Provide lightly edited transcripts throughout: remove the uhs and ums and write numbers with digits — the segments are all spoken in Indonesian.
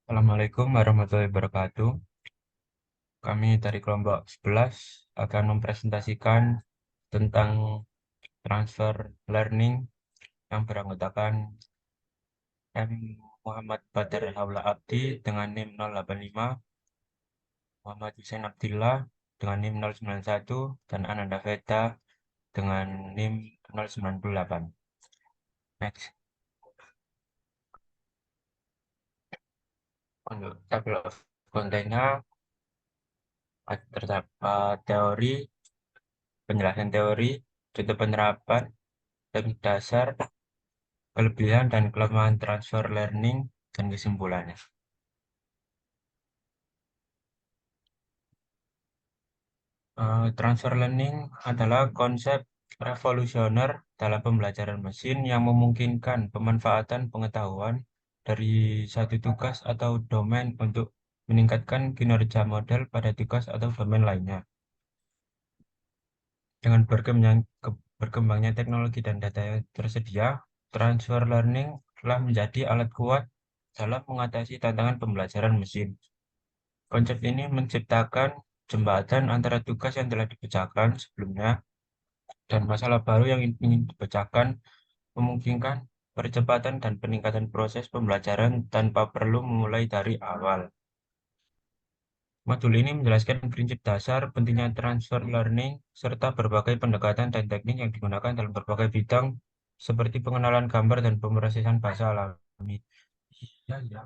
Assalamualaikum warahmatullahi wabarakatuh. Kami dari kelompok 11 akan mempresentasikan tentang transfer learning yang beranggotakan M. Muhammad Badar Haula Abdi dengan NIM 085, Muhammad Hussein Abdillah dengan NIM 091, dan Ananda Veda dengan NIM 098. Next. Untuk table of content-nya terdapat teori, penjelasan teori, contoh penerapan, teknik dasar, kelebihan dan kelemahan transfer learning, dan kesimpulannya. Transfer learning adalah konsep revolusioner dalam pembelajaran mesin yang memungkinkan pemanfaatan pengetahuan dari satu tugas atau domain untuk meningkatkan kinerja model pada tugas atau domain lainnya. Dengan berkembangnya teknologi dan data yang tersedia, transfer learning telah menjadi alat kuat dalam mengatasi tantangan pembelajaran mesin. Konsep ini menciptakan jembatan antara tugas yang telah dipecahkan sebelumnya dan masalah baru yang ingin dipecahkan, memungkinkan percepatan dan peningkatan proses pembelajaran tanpa perlu memulai dari awal. Modul ini menjelaskan prinsip dasar pentingnya transfer learning serta berbagai pendekatan dan teknik yang digunakan dalam berbagai bidang seperti pengenalan gambar dan pemrosesan bahasa alami. Ya, ya.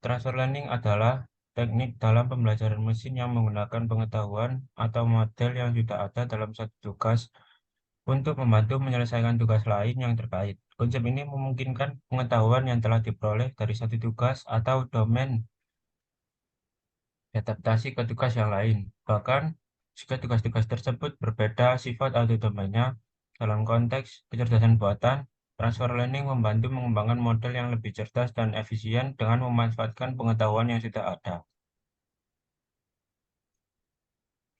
Transfer learning adalah teknik dalam pembelajaran mesin yang menggunakan pengetahuan atau model yang sudah ada dalam satu tugas untuk membantu menyelesaikan tugas lain yang terkait. Konsep ini memungkinkan pengetahuan yang telah diperoleh dari satu tugas atau domain diadaptasi ke tugas yang lain. Bahkan, jika tugas-tugas tersebut berbeda sifat atau domainnya, dalam konteks kecerdasan buatan, transfer learning membantu mengembangkan model yang lebih cerdas dan efisien dengan memanfaatkan pengetahuan yang sudah ada.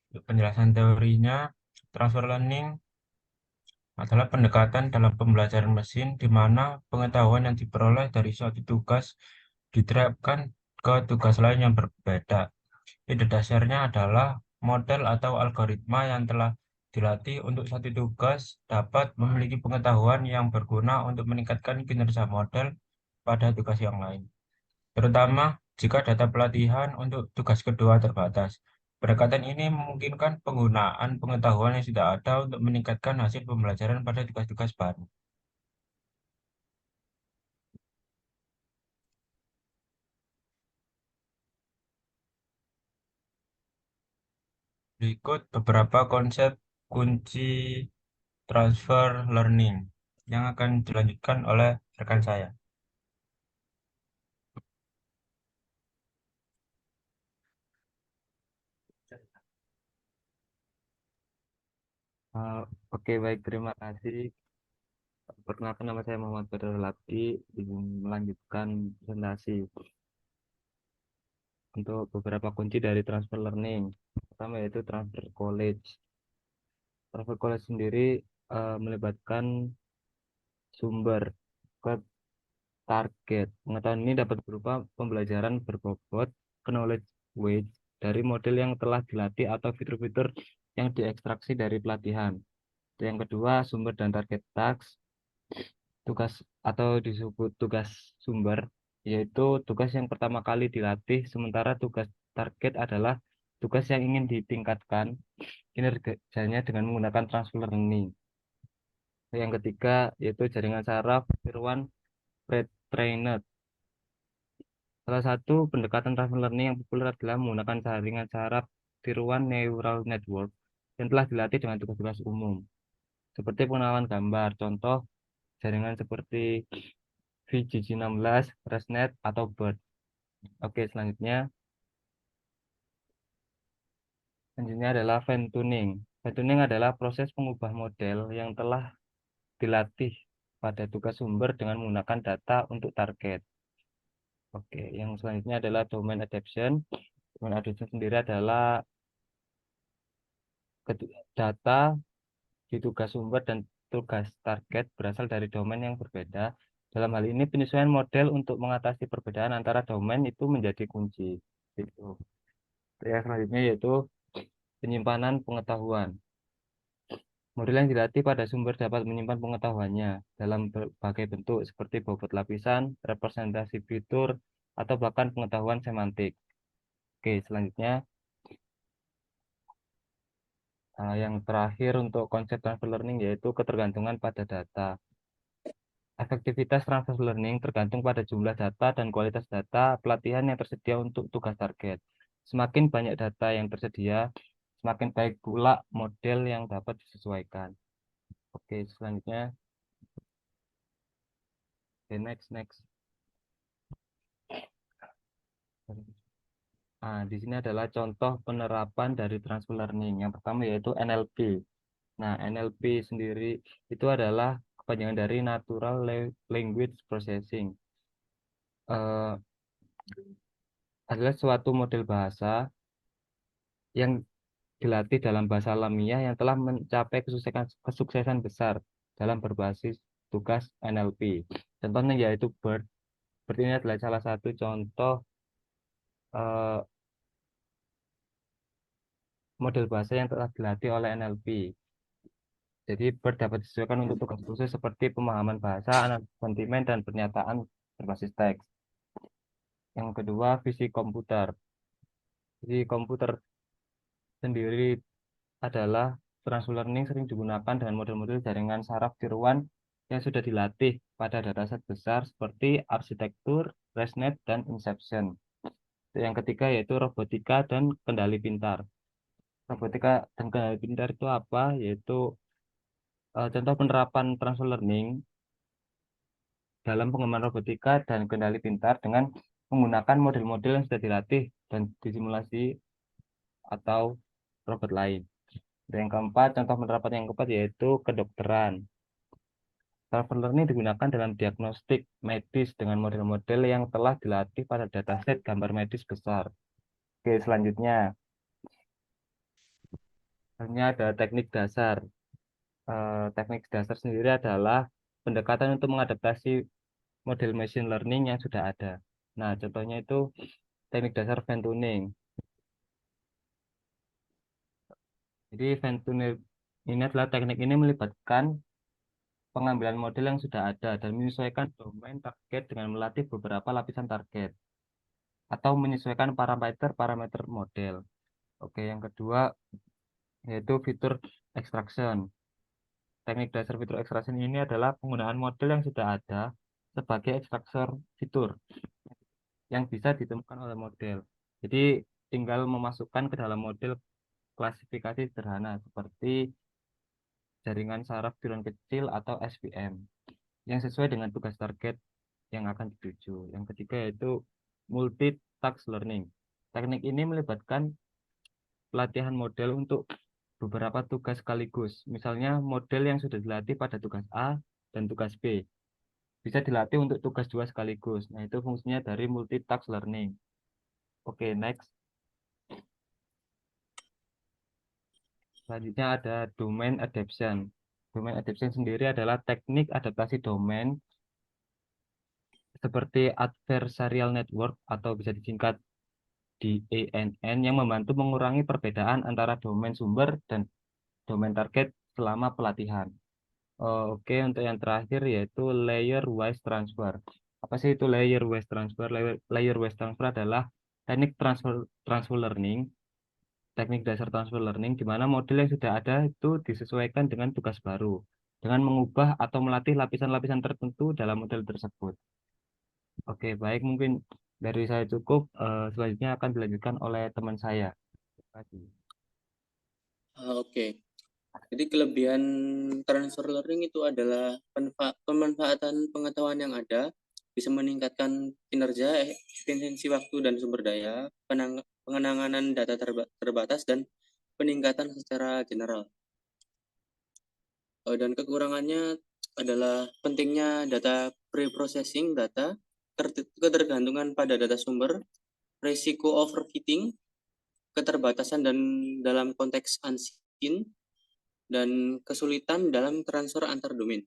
Untuk penjelasan teorinya, transfer learning adalah pendekatan dalam pembelajaran mesin di mana pengetahuan yang diperoleh dari suatu tugas diterapkan ke tugas lain yang berbeda. Ide dasarnya adalah model atau algoritma yang telah dilatih untuk satu tugas dapat memiliki pengetahuan yang berguna untuk meningkatkan kinerja model pada tugas yang lain, terutama jika data pelatihan untuk tugas kedua terbatas. Pendekatan ini memungkinkan penggunaan pengetahuan yang sudah ada untuk meningkatkan hasil pembelajaran pada tugas-tugas baru. Berikut beberapa konsep kunci transfer learning yang akan dilanjutkan oleh rekan saya. Uh, Oke, baik, terima kasih. Perkenalkan, nama saya Muhammad Badrul Abdi, ingin melanjutkan presentasi untuk beberapa kunci dari transfer learning. Pertama yaitu transfer knowledge. Transfer knowledge sendiri melibatkan sumber ke target. Pengetahuan ini dapat berupa pembelajaran berbobot, knowledge weight dari model yang telah dilatih atau fitur-fitur yang diekstraksi dari pelatihan. Yang kedua, sumber dan target task. Tugas atau disebut tugas sumber, yaitu tugas yang pertama kali dilatih, sementara tugas target adalah tugas yang ingin ditingkatkan kinerjanya dengan menggunakan transfer learning. Yang ketiga yaitu jaringan saraf tier 1 pre-trained. Salah satu pendekatan transfer learning yang populer adalah menggunakan jaringan saraf tier 1 neural network yang telah dilatih dengan tugas-tugas umum seperti pengenalan gambar. Contoh jaringan seperti VGG16, ResNet, atau BERT. Oke, selanjutnya adalah fine tuning. Fine tuning adalah proses mengubah model yang telah dilatih pada tugas sumber dengan menggunakan data untuk target. Oke, yang selanjutnya adalah domain adaptation. Domain adaptation sendiri adalah data di tugas sumber dan tugas target berasal dari domain yang berbeda. Dalam hal ini, penyesuaian model untuk mengatasi perbedaan antara domain itu menjadi kunci. Gitu. Yang selanjutnya yaitu penyimpanan pengetahuan. Model yang dilatih pada sumber dapat menyimpan pengetahuannya dalam berbagai bentuk seperti bobot lapisan, representasi fitur, atau bahkan pengetahuan semantik. Oke, selanjutnya yang terakhir untuk konsep transfer learning yaitu ketergantungan pada data. Efektivitas transfer learning tergantung pada jumlah data dan kualitas data pelatihan yang tersedia untuk tugas target. Semakin banyak data yang tersedia, semakin baik pula model yang dapat disesuaikan. Oke, selanjutnya, next. Nah, di sini adalah contoh penerapan dari transfer learning. Yang pertama yaitu NLP. Nah, NLP sendiri itu adalah kepanjangan dari Natural Language Processing. Eh, adalah suatu model bahasa yang dilatih dalam bahasa alamiah yang telah mencapai kesuksesan besar dalam berbasis tugas NLP. Contohnya yaitu BERT. BERT ini adalah salah satu contoh eh, model bahasa yang telah dilatih oleh NLP. Jadi BERT dapat disesuaikan untuk tugas khusus seperti pemahaman bahasa, analisis sentimen, dan pernyataan berbasis teks. Yang kedua, visi komputer. Visi komputer sendiri adalah transfer learning sering digunakan dengan model-model jaringan saraf tiruan yang sudah dilatih pada dataset besar seperti arsitektur, ResNet, dan Inception. Yang ketiga yaitu robotika dan kendali pintar. Robotika dan kendali pintar itu apa? Yaitu contoh penerapan transfer learning dalam pengembangan robotika dan kendali pintar dengan menggunakan model-model yang sudah dilatih dan disimulasi atau robot lain. Dan yang keempat, contoh penerapan yang keempat yaitu kedokteran. Transfer learning digunakan dalam diagnostik medis dengan model-model yang telah dilatih pada dataset gambar medis besar. Oke, selanjutnya, hanya ada teknik dasar. Teknik dasar sendiri adalah pendekatan untuk mengadaptasi model machine learning yang sudah ada. Nah, contohnya itu teknik dasar fine tuning. Jadi fine tuning ini adalah teknik ini melibatkan pengambilan model yang sudah ada dan menyesuaikan domain target dengan melatih beberapa lapisan target atau menyesuaikan parameter-parameter model. Oke, yang kedua yaitu fitur extraction. Teknik dasar fitur extraction ini adalah penggunaan model yang sudah ada sebagai ekstraksor fitur yang bisa ditemukan oleh model. Jadi tinggal memasukkan ke dalam model klasifikasi sederhana seperti jaringan saraf tiruan kecil atau SVM yang sesuai dengan tugas target yang akan dituju. Yang ketiga yaitu multi-task learning. Teknik ini melibatkan pelatihan model untuk beberapa tugas sekaligus. Misalnya model yang sudah dilatih pada tugas A dan tugas B bisa dilatih untuk tugas dua sekaligus. Nah, itu fungsinya dari multi-task learning. Oke, next. Selanjutnya ada domain adaptation. Domain adaptation sendiri adalah teknik adaptasi domain seperti adversarial network atau bisa disingkat DANN yang membantu mengurangi perbedaan antara domain sumber dan domain target selama pelatihan. Oke, untuk yang terakhir yaitu layer wise transfer. Apa sih itu layer wise transfer? Layer wise transfer adalah teknik transfer learning, teknik dasar transfer learning di mana model yang sudah ada itu disesuaikan dengan tugas baru dengan mengubah atau melatih lapisan-lapisan tertentu dalam model tersebut. Oke, baik mungkin dari saya cukup. Selanjutnya akan dilanjutkan oleh teman saya. Terima kasih. Oke. Jadi kelebihan transfer learning itu adalah pemanfaatan pengetahuan yang ada, bisa meningkatkan kinerja, efisiensi waktu dan sumber daya, pengenangan data terbatas, dan peningkatan secara general. Dan kekurangannya adalah pentingnya data pre-processing data, ketergantungan pada data sumber, risiko overfitting, keterbatasan dan dalam konteks unseen, dan kesulitan dalam transfer antar domain.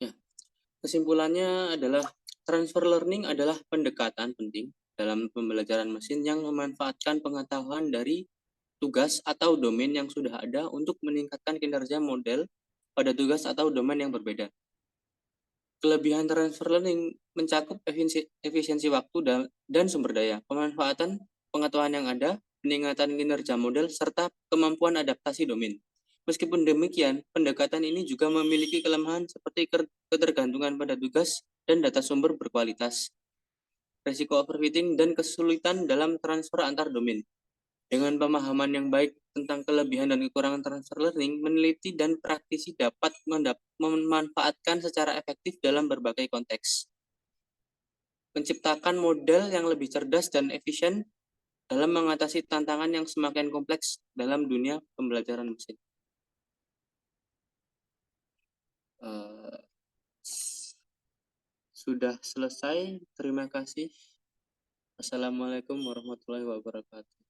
Ya, kesimpulannya adalah transfer learning adalah pendekatan penting dalam pembelajaran mesin yang memanfaatkan pengetahuan dari tugas atau domain yang sudah ada untuk meningkatkan kinerja model pada tugas atau domain yang berbeda. Kelebihan transfer learning mencakup efisiensi waktu dan sumber daya, pemanfaatan pengetahuan yang ada, peningkatan kinerja model, serta kemampuan adaptasi domain. Meskipun demikian, pendekatan ini juga memiliki kelemahan seperti ketergantungan pada tugas dan data sumber berkualitas, risiko overfitting, dan kesulitan dalam transfer antar domain. Dengan pemahaman yang baik tentang kelebihan dan kekurangan transfer learning, meneliti dan praktisi dapat memanfaatkan secara efektif dalam berbagai konteks. Menciptakan model yang lebih cerdas dan efisien dalam mengatasi tantangan yang semakin kompleks dalam dunia pembelajaran mesin. Sudah selesai. Terima kasih. Assalamualaikum warahmatullahi wabarakatuh.